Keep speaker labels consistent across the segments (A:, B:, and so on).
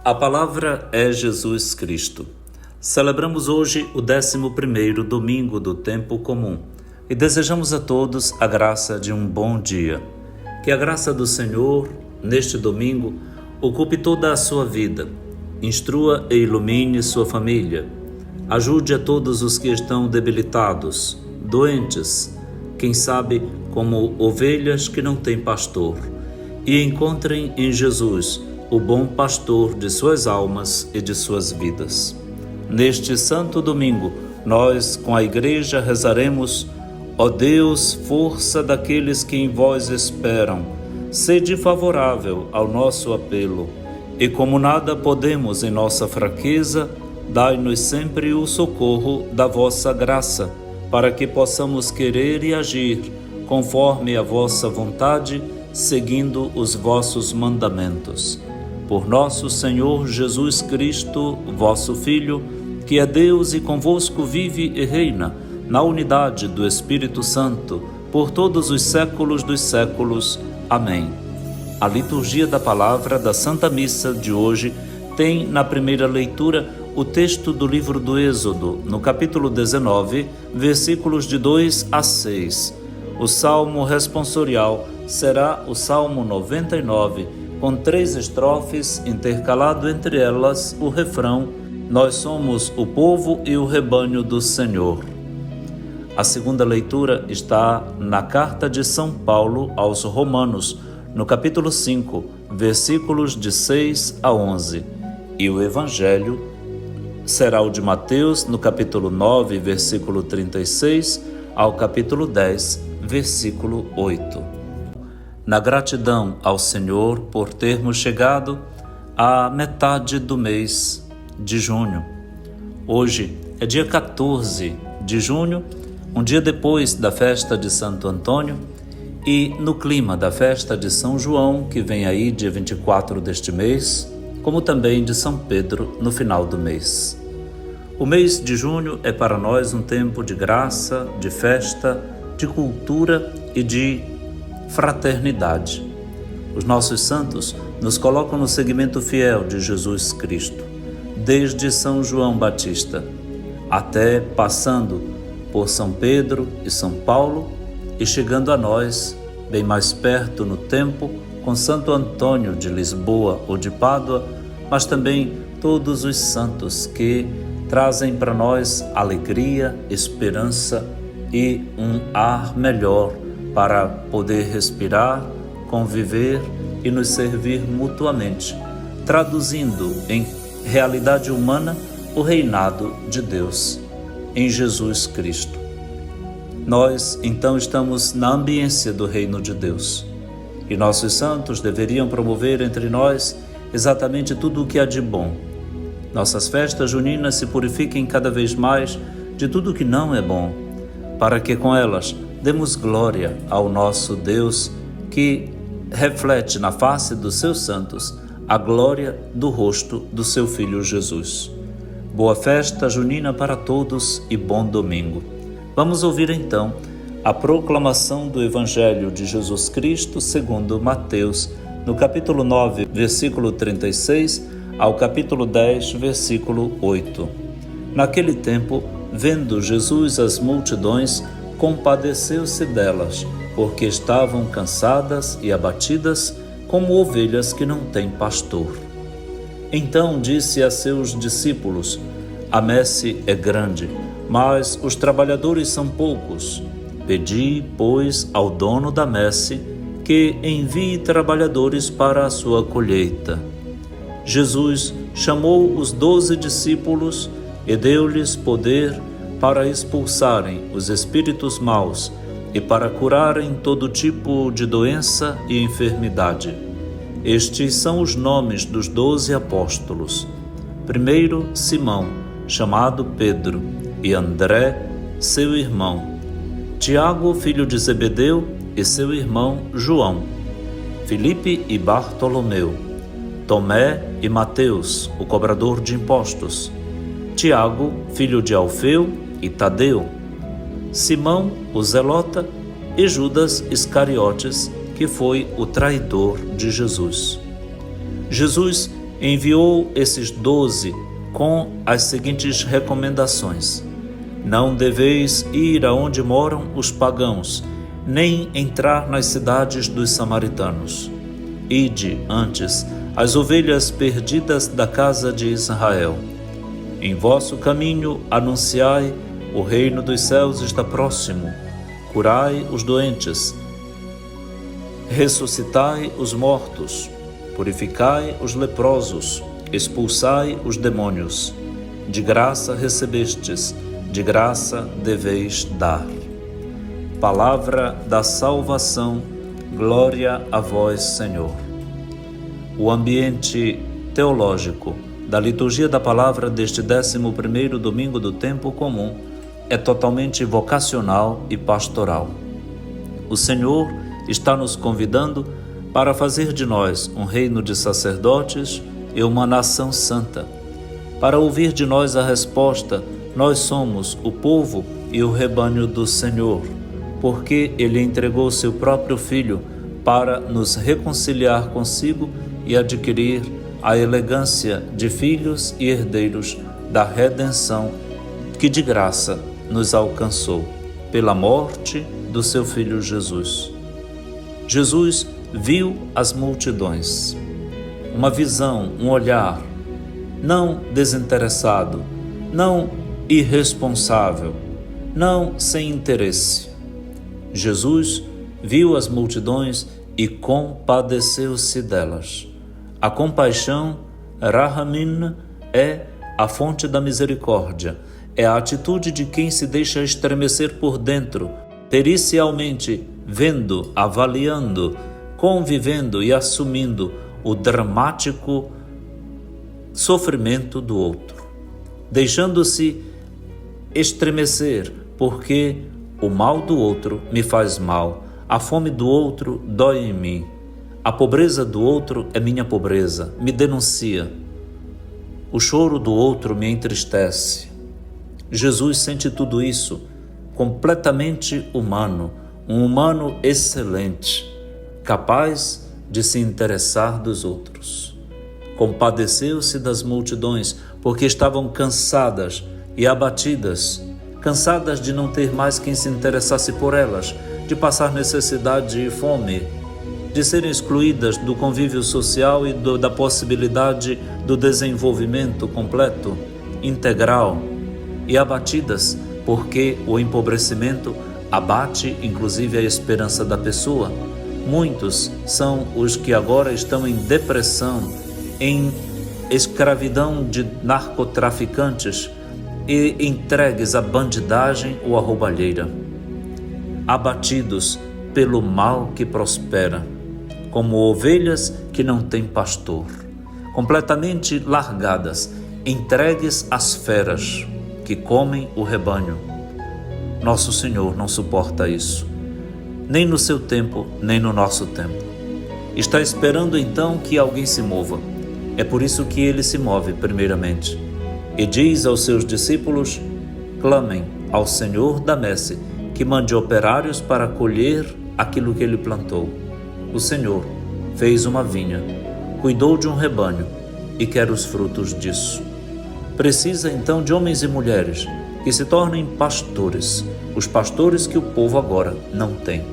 A: A palavra é Jesus Cristo. Celebramos hoje o 11º domingo do tempo comum e desejamos a todos a graça de um bom dia. Que a graça do Senhor, neste domingo, ocupe toda a sua vida, instrua e ilumine sua família, ajude a todos os que estão debilitados, doentes, quem sabe como ovelhas que não têm pastor, e encontrem em Jesus o bom pastor de suas almas e de suas vidas. Neste santo domingo, nós com a Igreja rezaremos: ó Deus, força daqueles que em vós esperam, sede favorável ao nosso apelo, e como nada podemos em nossa fraqueza, dai-nos sempre o socorro da vossa graça, para que possamos querer e agir conforme a vossa vontade, seguindo os vossos mandamentos. Por nosso Senhor Jesus Cristo, vosso Filho, que é Deus e convosco vive e reina, na unidade do Espírito Santo, por todos os séculos dos séculos. Amém. A liturgia da palavra da Santa Missa de hoje tem na primeira leitura o texto do livro do Êxodo, no capítulo 19, versículos de 2 a 6. O salmo responsorial será o Salmo 99, com 3 estrofes, intercalado entre elas o refrão: nós somos o povo e o rebanho do Senhor. A segunda leitura está na carta de São Paulo aos Romanos, no capítulo 5, versículos de 6 a 11. E o Evangelho será o de Mateus, no capítulo 9, versículo 36, ao capítulo 10, versículo 8. Na gratidão ao Senhor por termos chegado à metade do mês de junho. Hoje é dia 14 de junho, um dia depois da festa de Santo Antônio e no clima da festa de São João, que vem aí dia 24 deste mês, como também de São Pedro no final do mês. O mês de junho é para nós um tempo de graça, de festa, de cultura e de fraternidade. Os nossos santos nos colocam no seguimento fiel de Jesus Cristo, desde São João Batista, até passando por São Pedro e São Paulo e chegando a nós, bem mais perto no tempo, com Santo Antônio de Lisboa ou de Pádua, mas também todos os santos que trazem para nós alegria, esperança e um ar melhor para poder respirar, conviver e nos servir mutuamente, traduzindo em realidade humana o reinado de Deus em Jesus Cristo. Nós, então, estamos na ambiência do reino de Deus e nossos santos deveriam promover entre nós exatamente tudo o que há de bom. Nossas festas juninas se purifiquem cada vez mais de tudo o que não é bom, para que com elas demos glória ao nosso Deus, que reflete na face dos seus santos a glória do rosto do seu Filho Jesus. Boa festa junina para todos e bom domingo. Vamos ouvir então a proclamação do Evangelho de Jesus Cristo segundo Mateus, no capítulo 9, versículo 36, ao capítulo 10, versículo 8. Naquele tempo, vendo Jesus as multidões, compadeceu-se delas, porque estavam cansadas e abatidas, como ovelhas que não têm pastor. Então disse a seus discípulos: a messe é grande, mas os trabalhadores são poucos. Pedi, pois, ao dono da messe que envie trabalhadores para a sua colheita. Jesus chamou os 12 discípulos e deu-lhes poder para expulsarem os espíritos maus e para curarem todo tipo de doença e enfermidade. Estes são os nomes dos 12 apóstolos. Primeiro, Simão, chamado Pedro, e André, seu irmão. Tiago, filho de Zebedeu, e seu irmão João. Filipe e Bartolomeu. Tomé e Mateus, o cobrador de impostos. Tiago, filho de Alfeu, e Tadeu, Simão, o Zelota, e Judas Iscariotes, que foi o traidor de Jesus. Jesus enviou esses 12 com as seguintes recomendações: não deveis ir aonde moram os pagãos, nem entrar nas cidades dos samaritanos. Ide, antes, as ovelhas perdidas da casa de Israel. Em vosso caminho anunciai: o reino dos céus está próximo. Curai os doentes, ressuscitai os mortos, purificai os leprosos, expulsai os demônios. De graça recebestes, de graça deveis dar. Palavra da salvação, glória a vós, Senhor. O ambiente teológico da liturgia da palavra deste 11º domingo do tempo comum é totalmente vocacional e pastoral. O Senhor está nos convidando para fazer de nós um reino de sacerdotes e uma nação santa. Para ouvir de nós a resposta: nós somos o povo e o rebanho do Senhor, porque Ele entregou seu próprio Filho para nos reconciliar consigo e adquirir a elegância de filhos e herdeiros da redenção que de graça nos alcançou pela morte do seu Filho Jesus. Jesus viu as multidões, uma visão, um olhar, não desinteressado, não irresponsável, não sem interesse. Jesus viu as multidões e compadeceu-se delas. A compaixão, Rahamim, é a fonte da misericórdia, é a atitude de quem se deixa estremecer por dentro, pericialmente vendo, avaliando, convivendo e assumindo o dramático sofrimento do outro, deixando-se estremecer porque o mal do outro me faz mal, a fome do outro dói em mim, a pobreza do outro é minha pobreza, me denuncia, o choro do outro me entristece. Jesus sente tudo isso, completamente humano, um humano excelente, capaz de se interessar dos outros. Compadeceu-se das multidões, porque estavam cansadas e abatidas, cansadas de não ter mais quem se interessasse por elas, de passar necessidade e fome, de serem excluídas do convívio social e da possibilidade do desenvolvimento completo, integral, e abatidas porque o empobrecimento abate inclusive a esperança da pessoa. Muitos são os que agora estão em depressão, em escravidão de narcotraficantes e entregues à bandidagem ou à roubalheira, abatidos pelo mal que prospera, como ovelhas que não têm pastor, completamente largadas, entregues às feras que comem o rebanho. Nosso Senhor não suporta isso, nem no seu tempo, nem no nosso tempo. Está esperando então que alguém se mova. É por isso que ele se move primeiramente. E diz aos seus discípulos: clamem ao Senhor da messe, que mande operários para colher aquilo que ele plantou. O Senhor fez uma vinha, cuidou de um rebanho e quer os frutos disso. Precisa então de homens e mulheres que se tornem pastores, os pastores que o povo agora não tem.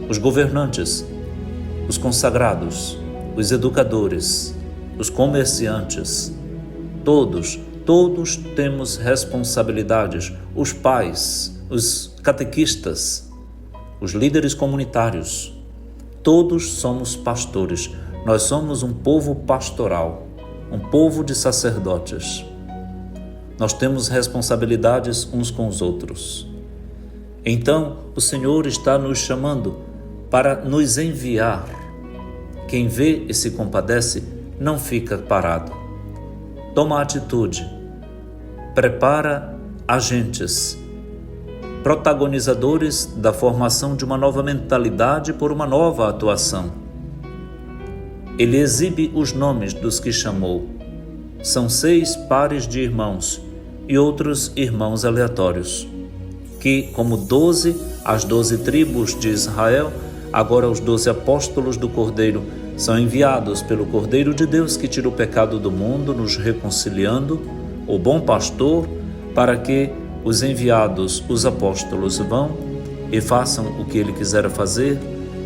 A: Os governantes, os consagrados, os educadores, os comerciantes, todos temos responsabilidades, os pais, os catequistas, os líderes comunitários, todos somos pastores, nós somos um povo pastoral, um povo de sacerdotes. Nós temos responsabilidades uns com os outros. Então, o Senhor está nos chamando para nos enviar. Quem vê e se compadece não fica parado. Toma atitude, prepara agentes, protagonizadores da formação de uma nova mentalidade por uma nova atuação. Ele exibe os nomes dos que chamou. São 6 pares de irmãos e outros irmãos aleatórios, que, como 12, as 12 tribos de Israel, agora os 12 apóstolos do Cordeiro, São enviados pelo Cordeiro de Deus que tira o pecado do mundo, nos reconciliando, o bom pastor, para que os enviados, os apóstolos, vão e façam o que ele quiser fazer,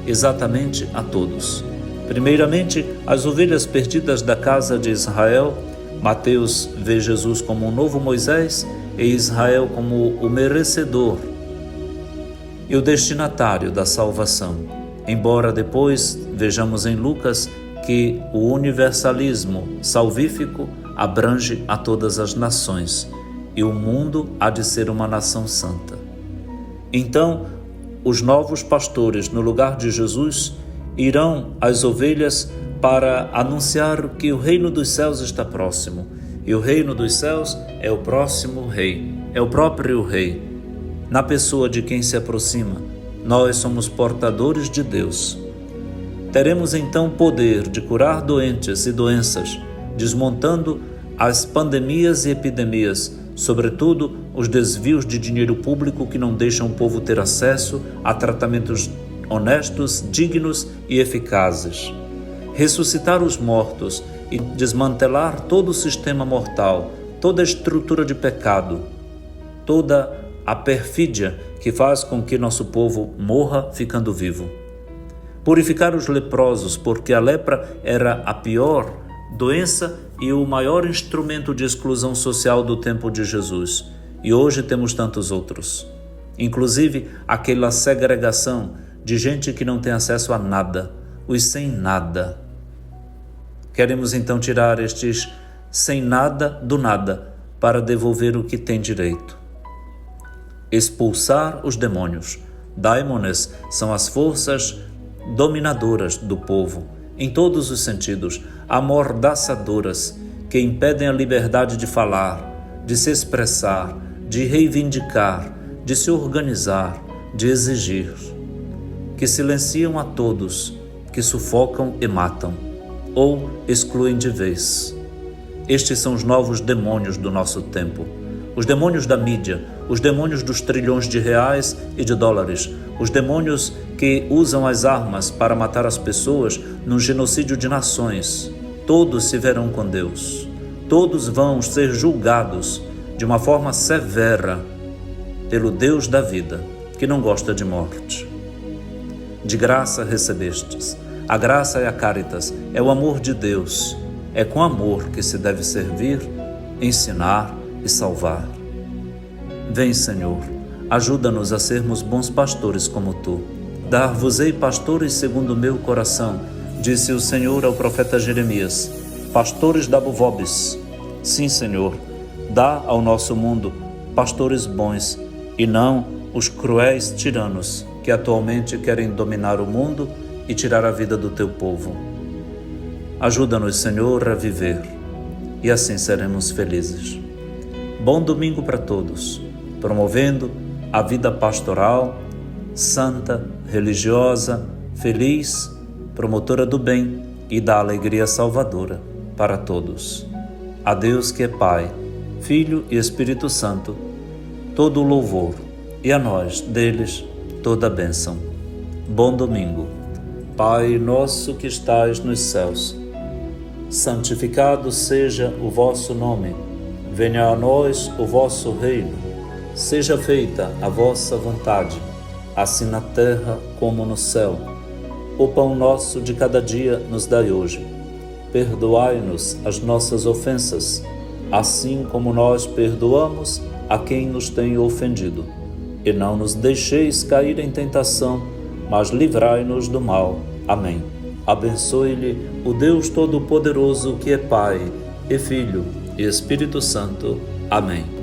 A: exatamente a todos. Primeiramente, as ovelhas perdidas da casa de Israel. Mateus vê Jesus como um novo Moisés e Israel como o merecedor e o destinatário da salvação. Embora depois vejamos em Lucas que o universalismo salvífico abrange a todas as nações e o mundo há de ser uma nação santa. Então, os novos pastores, no lugar de Jesus, irão às ovelhas para anunciar que o reino dos céus está próximo. E o reino dos céus é o próximo rei, é o próprio rei. Na pessoa de quem se aproxima, nós somos portadores de Deus. Teremos então poder de curar doentes e doenças, desmontando as pandemias e epidemias, sobretudo os desvios de dinheiro público que não deixam o povo ter acesso a tratamentos honestos, dignos e eficazes. Ressuscitar os mortos e desmantelar todo o sistema mortal, toda a estrutura de pecado, toda a perfídia que faz com que nosso povo morra ficando vivo. Purificar os leprosos, porque a lepra era a pior doença e o maior instrumento de exclusão social do tempo de Jesus. E hoje temos tantos outros. Inclusive aquela segregação de gente que não tem acesso a nada, os sem nada. Queremos então tirar estes sem nada do nada para devolver o que tem direito. Expulsar os demônios. Daimones são as forças dominadoras do povo, em todos os sentidos, amordaçadoras, que impedem a liberdade de falar, de se expressar, de reivindicar, de se organizar, de exigir, que silenciam a todos, que sufocam e matam, ou excluem de vez. Estes são os novos demônios do nosso tempo. Os demônios da mídia, os demônios dos trilhões de reais e de dólares, os demônios que usam as armas para matar as pessoas num genocídio de nações. Todos se verão com Deus. Todos vão ser julgados de uma forma severa pelo Deus da vida, que não gosta de morte. De graça recebestes. A graça é a caritas, é o amor de Deus. É com amor que se deve servir, ensinar e salvar. Vem, Senhor, ajuda-nos a sermos bons pastores como Tu. Dar-vos-ei pastores segundo o meu coração, disse o Senhor ao profeta Jeremias. Pastores da Buvobis. Sim, Senhor, dá ao nosso mundo pastores bons e não os cruéis tiranos que atualmente querem dominar o mundo e tirar a vida do Teu povo. Ajuda-nos, Senhor, a viver e assim seremos felizes. Bom domingo para todos, promovendo a vida pastoral, santa, religiosa, feliz, promotora do bem e da alegria salvadora para todos. A Deus que é Pai, Filho e Espírito Santo, todo o louvor, e a nós, deles, toda a bênção. Bom domingo. Pai nosso que estais nos céus, santificado seja o vosso nome. Venha a nós o vosso reino. Seja feita a vossa vontade, assim na terra como no céu. O pão nosso de cada dia nos dai hoje. Perdoai-nos as nossas ofensas, assim como nós perdoamos a quem nos tem ofendido. E não nos deixeis cair em tentação, mas livrai-nos do mal. Amém. Abençoe-lhe o Deus Todo-Poderoso, que é Pai, e Filho, e Espírito Santo. Amém.